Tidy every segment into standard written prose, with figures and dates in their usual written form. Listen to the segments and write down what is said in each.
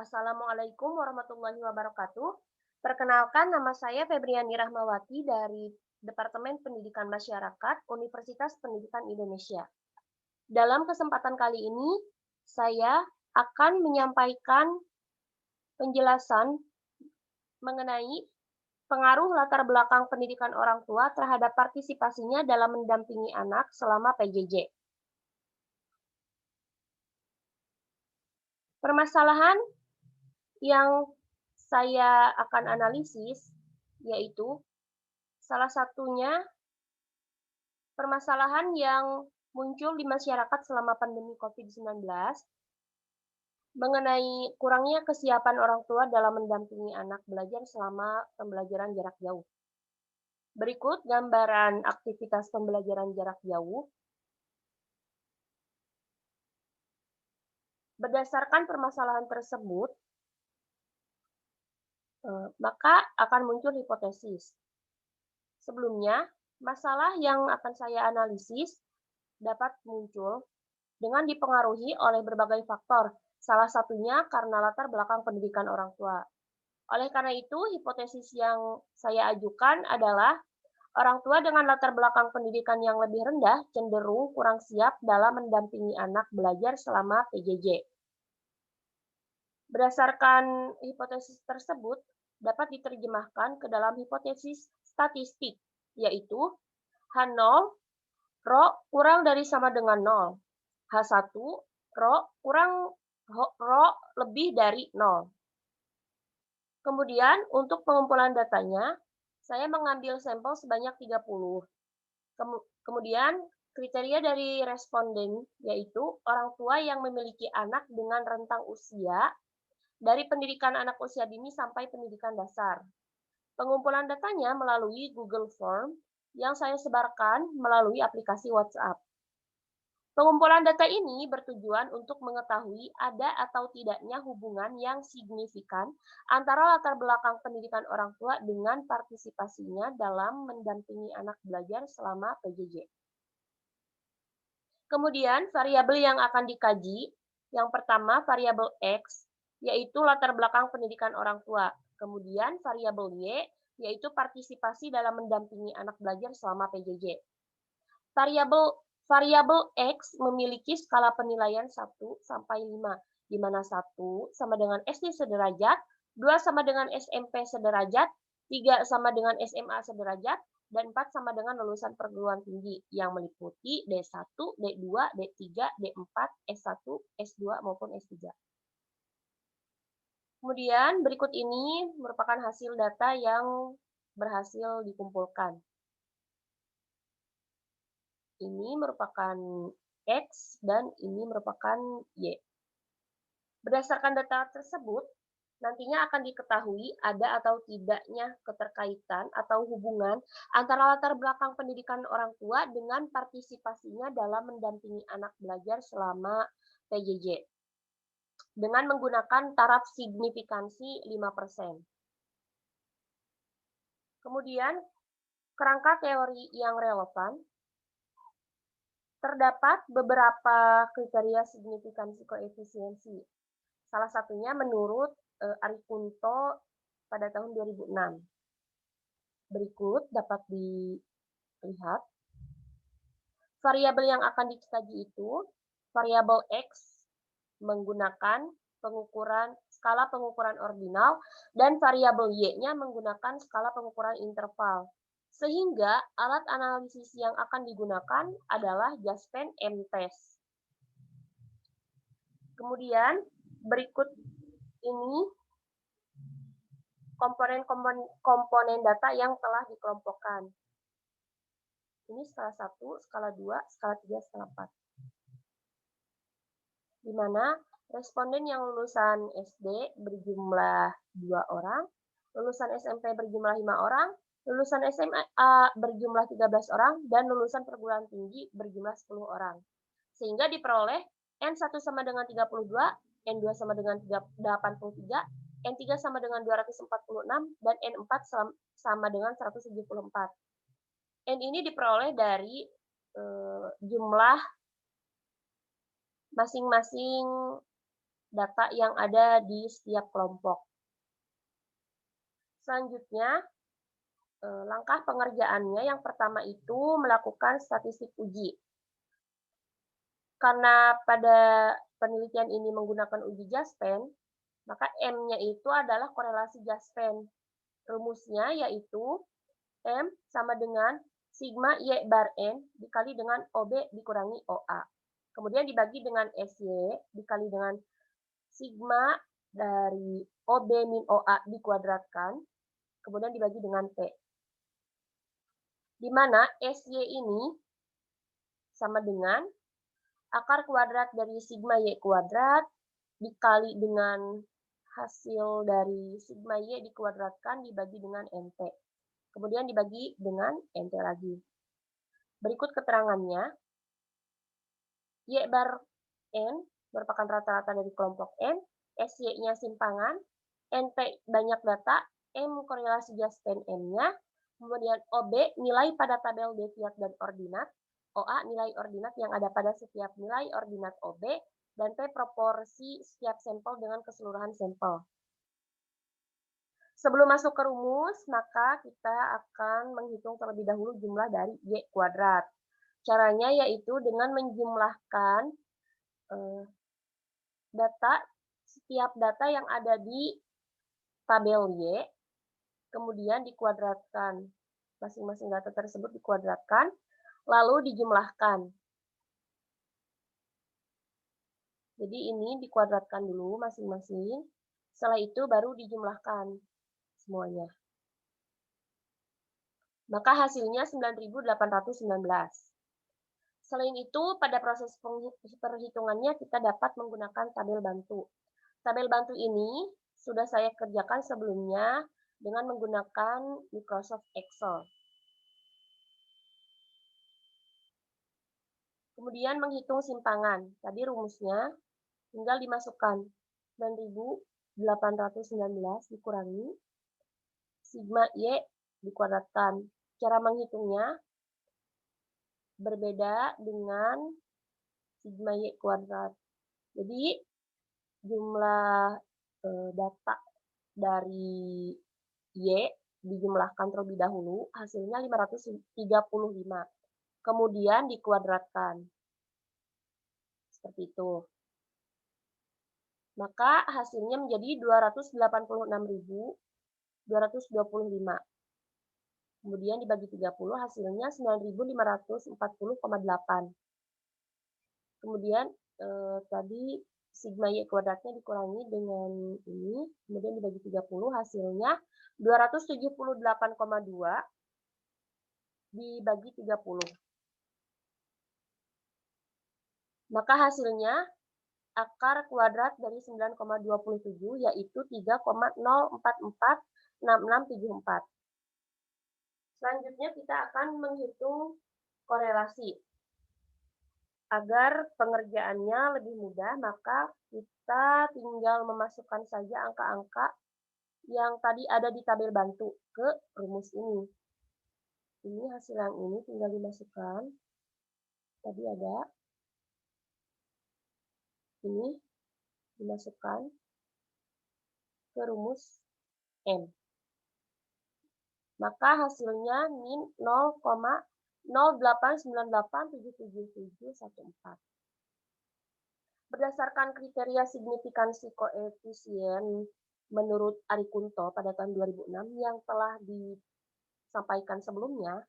Assalamualaikum warahmatullahi wabarakatuh. Perkenalkan, nama saya Febriani Rahmawati dari Departemen Pendidikan Masyarakat Universitas Pendidikan Indonesia. Dalam kesempatan kali ini, saya akan menyampaikan penjelasan mengenai pengaruh latar belakang pendidikan orang tua terhadap partisipasinya dalam mendampingi anak selama PJJ. Permasalahan yang saya akan analisis yaitu salah satunya permasalahan yang muncul di masyarakat selama pandemi COVID-19 mengenai kurangnya kesiapan orang tua dalam mendampingi anak belajar selama pembelajaran jarak jauh. Berikut gambaran aktivitas pembelajaran jarak jauh. Berdasarkan permasalahan tersebut, maka akan muncul hipotesis. Sebelumnya, masalah yang akan saya analisis dapat muncul dengan dipengaruhi oleh berbagai faktor, salah satunya karena latar belakang pendidikan orang tua. Oleh karena itu, hipotesis yang saya ajukan adalah orang tua dengan latar belakang pendidikan yang lebih rendah cenderung kurang siap dalam mendampingi anak belajar selama PJJ. Berdasarkan hipotesis tersebut, dapat diterjemahkan ke dalam hipotesis statistik, yaitu H0 Rho kurang dari sama dengan 0. H1 Rho kurang Rho lebih dari 0. Kemudian untuk pengumpulan datanya, saya mengambil sampel sebanyak 30. Kemudian kriteria dari responden yaitu orang tua yang memiliki anak dengan rentang usia dari pendidikan anak usia dini sampai pendidikan dasar. Pengumpulan datanya melalui Google Form yang saya sebarkan melalui aplikasi WhatsApp. Pengumpulan data ini bertujuan untuk mengetahui ada atau tidaknya hubungan yang signifikan antara latar belakang pendidikan orang tua dengan partisipasinya dalam mendampingi anak belajar selama PJJ. Kemudian, variabel yang akan dikaji, yang pertama variabel X, yaitu latar belakang pendidikan orang tua. Kemudian, variabel Y, yaitu partisipasi dalam mendampingi anak belajar selama PJJ. Variabel X memiliki skala penilaian 1 sampai 5, di mana 1 sama dengan SD sederajat, 2 sama dengan SMP sederajat, 3 sama dengan SMA sederajat, dan 4 sama dengan lulusan perguruan tinggi yang meliputi D1, D2, D3, D4, S1, S2 maupun S3. Kemudian berikut ini merupakan hasil data yang berhasil dikumpulkan. Ini merupakan X dan ini merupakan Y. Berdasarkan data tersebut, nantinya akan diketahui ada atau tidaknya keterkaitan atau hubungan antara latar belakang pendidikan orang tua dengan partisipasinya dalam mendampingi anak belajar selama PJJ dengan menggunakan taraf signifikansi 5%. Kemudian, kerangka teori yang relevan. Terdapat beberapa kriteria signifikansi koefisiensi. Salah satunya menurut Arikunto pada tahun 2006. Berikut dapat dilihat. Variabel yang akan dikaji itu variabel X menggunakan skala pengukuran ordinal dan variabel Y-nya menggunakan skala pengukuran interval. Sehingga alat analisis yang akan digunakan adalah Jaspen M-Test. Kemudian berikut ini komponen data yang telah dikelompokkan. Ini skala 1, skala 2, skala 3, skala 4. Di mana responden yang lulusan SD berjumlah 2 orang, lulusan SMP berjumlah 5 orang, lulusan SMA berjumlah 13 orang, dan lulusan perguruan tinggi berjumlah 10 orang. Sehingga diperoleh N1 sama dengan 32, N2 sama dengan 83, N3 sama dengan 246, dan N4 sama dengan 174. N ini diperoleh dari jumlah masing-masing data yang ada di setiap kelompok. Selanjutnya, langkah pengerjaannya yang pertama itu melakukan statistik uji. Karena pada penelitian ini menggunakan uji Jaspen, maka M-nya itu adalah korelasi Jaspen. Rumusnya yaitu M sama dengan sigma Y bar N dikali dengan OB dikurangi OA. Kemudian dibagi dengan SY dikali dengan sigma dari OB min OA dikuadratkan, kemudian dibagi dengan P. Di mana SY ini sama dengan akar kuadrat dari sigma Y kuadrat dikali dengan hasil dari sigma Y dikuadratkan dibagi dengan NT. Kemudian dibagi dengan NT lagi. Berikut keterangannya. Y bar N merupakan rata-rata dari kelompok N, SY-nya simpangan, NT banyak data, M korelasi Jaspen M-nya, kemudian OB nilai pada tabel deviat dan ordinat, OA nilai ordinat yang ada pada setiap nilai ordinat OB, dan P proporsi setiap sampel dengan keseluruhan sampel. Sebelum masuk ke rumus, maka kita akan menghitung terlebih dahulu jumlah dari Y kuadrat. Caranya yaitu dengan menjumlahkan setiap data yang ada di tabel Y, kemudian dikuadratkan. Masing-masing data tersebut dikuadratkan, lalu dijumlahkan. Jadi ini dikuadratkan dulu masing-masing, setelah itu baru dijumlahkan semuanya. Maka hasilnya 9.819. Selain itu, pada proses perhitungannya kita dapat menggunakan tabel bantu. Tabel bantu ini sudah saya kerjakan sebelumnya dengan menggunakan Microsoft Excel. Kemudian menghitung simpangan. Tadi rumusnya tinggal dimasukkan 9.819 dikurangi sigma Y dikuadratkan. Cara menghitungnya berbeda dengan sigma Y kuadrat. Jadi jumlah data dari Y dijumlahkan terlebih dahulu, hasilnya 535. Kemudian dikuadratkan. Seperti itu. Maka hasilnya menjadi 286.225. Kemudian dibagi 30 hasilnya 9.540,8. Kemudian tadi sigma Y kuadratnya dikurangi dengan ini, kemudian dibagi 30 hasilnya 278,2 dibagi 30. Maka hasilnya akar kuadrat dari 9,27 yaitu 3,0446674. Selanjutnya kita akan menghitung korelasi. Agar pengerjaannya lebih mudah, maka kita tinggal memasukkan saja angka-angka yang tadi ada di tabel bantu ke rumus ini. Ini hasil yang ini tinggal dimasukkan. Tadi ada. Ini dimasukkan ke rumus M. Maka hasilnya min 0,089877714. Berdasarkan kriteria signifikansi koefisien menurut Ari Kunto pada tahun 2006 yang telah disampaikan sebelumnya,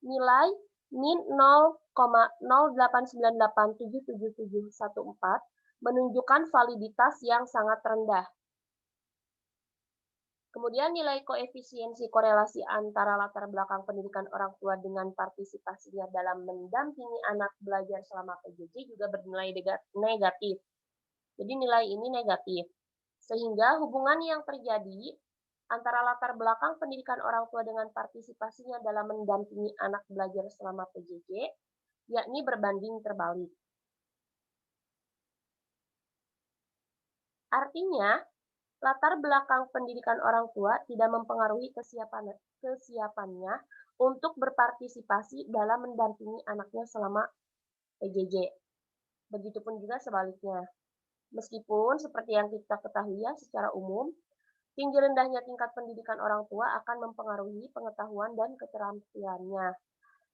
nilai min 0,089877714 menunjukkan validitas yang sangat rendah. Kemudian nilai koefisiensi korelasi antara latar belakang pendidikan orang tua dengan partisipasinya dalam mendampingi anak belajar selama PJJ juga bernilai negatif. Jadi nilai ini negatif. Sehingga hubungan yang terjadi antara latar belakang pendidikan orang tua dengan partisipasinya dalam mendampingi anak belajar selama PJJ, yakni berbanding terbalik. Artinya, latar belakang pendidikan orang tua tidak mempengaruhi kesiapannya untuk berpartisipasi dalam mendampingi anaknya selama PJJ. Begitupun juga sebaliknya. Meskipun seperti yang kita ketahui ya secara umum, tinggi rendahnya tingkat pendidikan orang tua akan mempengaruhi pengetahuan dan keterampilannya.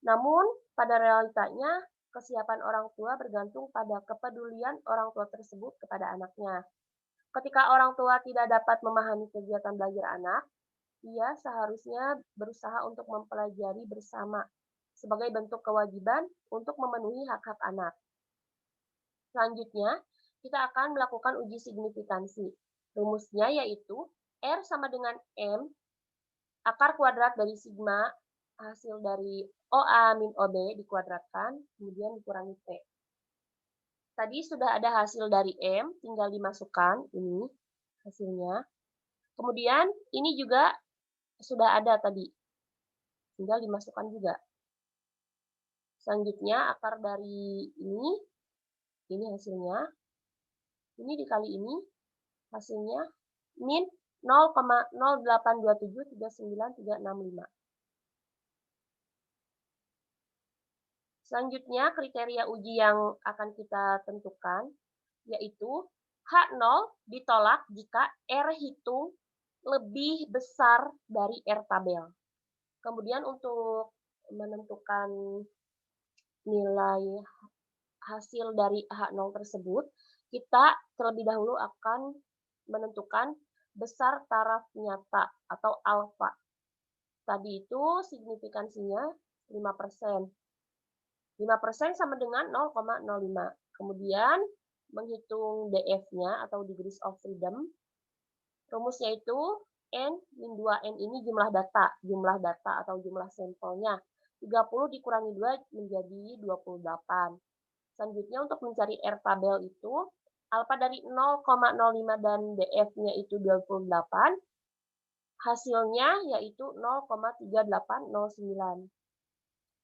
Namun, pada realitanya, kesiapan orang tua bergantung pada kepedulian orang tua tersebut kepada anaknya. Ketika orang tua tidak dapat memahami kegiatan belajar anak, ia seharusnya berusaha untuk mempelajari bersama sebagai bentuk kewajiban untuk memenuhi hak-hak anak. Selanjutnya, kita akan melakukan uji signifikansi. Rumusnya yaitu R sama dengan M, akar kuadrat dari sigma, hasil dari OA min OB dikuadratkan, kemudian dikurangi P. Tadi sudah ada hasil dari M, tinggal dimasukkan, ini hasilnya. Kemudian ini juga sudah ada tadi, tinggal dimasukkan juga. Selanjutnya akar dari ini hasilnya. Ini dikali ini, hasilnya min 0,082739365. Selanjutnya kriteria uji yang akan kita tentukan yaitu H0 ditolak jika R hitung lebih besar dari R tabel. Kemudian untuk menentukan nilai hasil dari H0 tersebut, kita terlebih dahulu akan menentukan besar taraf nyata atau alfa. Tadi itu signifikansinya 5%. 5% sama dengan 0,05. Kemudian menghitung DF-nya atau degrees of freedom. Rumusnya itu N-2N ini jumlah data atau jumlah sampelnya. 30 dikurangi 2 menjadi 28. Selanjutnya untuk mencari R tabel itu, alfa dari 0,05 dan DF-nya itu 28, hasilnya yaitu 0,3809.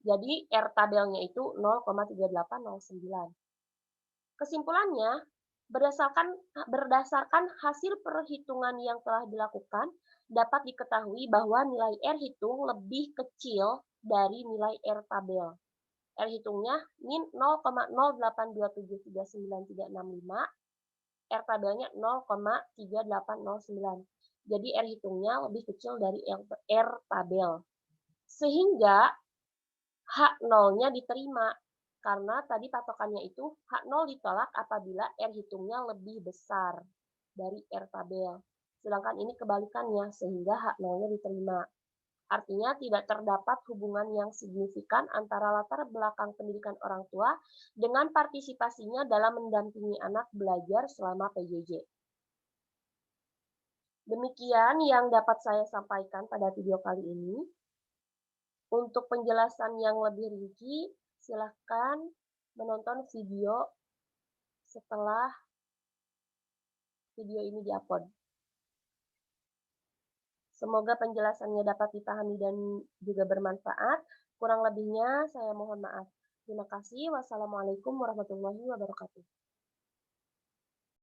Jadi R tabelnya itu 0,3809. Kesimpulannya, berdasarkan hasil perhitungan yang telah dilakukan, dapat diketahui bahwa nilai R hitung lebih kecil dari nilai R tabel. R hitungnya min 0,082739365, R tabelnya 0,3809. Jadi R hitungnya lebih kecil dari R tabel. Sehingga H0-nya diterima, karena tadi patokannya itu H0 ditolak apabila R hitungnya lebih besar dari R tabel. Sedangkan ini kebalikannya, sehingga H0-nya diterima. Artinya tidak terdapat hubungan yang signifikan antara latar belakang pendidikan orang tua dengan partisipasinya dalam mendampingi anak belajar selama PJJ. Demikian yang dapat saya sampaikan pada video kali ini. Untuk penjelasan yang lebih rinci, silakan menonton video setelah video ini diupload. Semoga penjelasannya dapat dipahami dan juga bermanfaat. Kurang lebihnya saya mohon maaf. Terima kasih. Wassalamualaikum warahmatullahi wabarakatuh.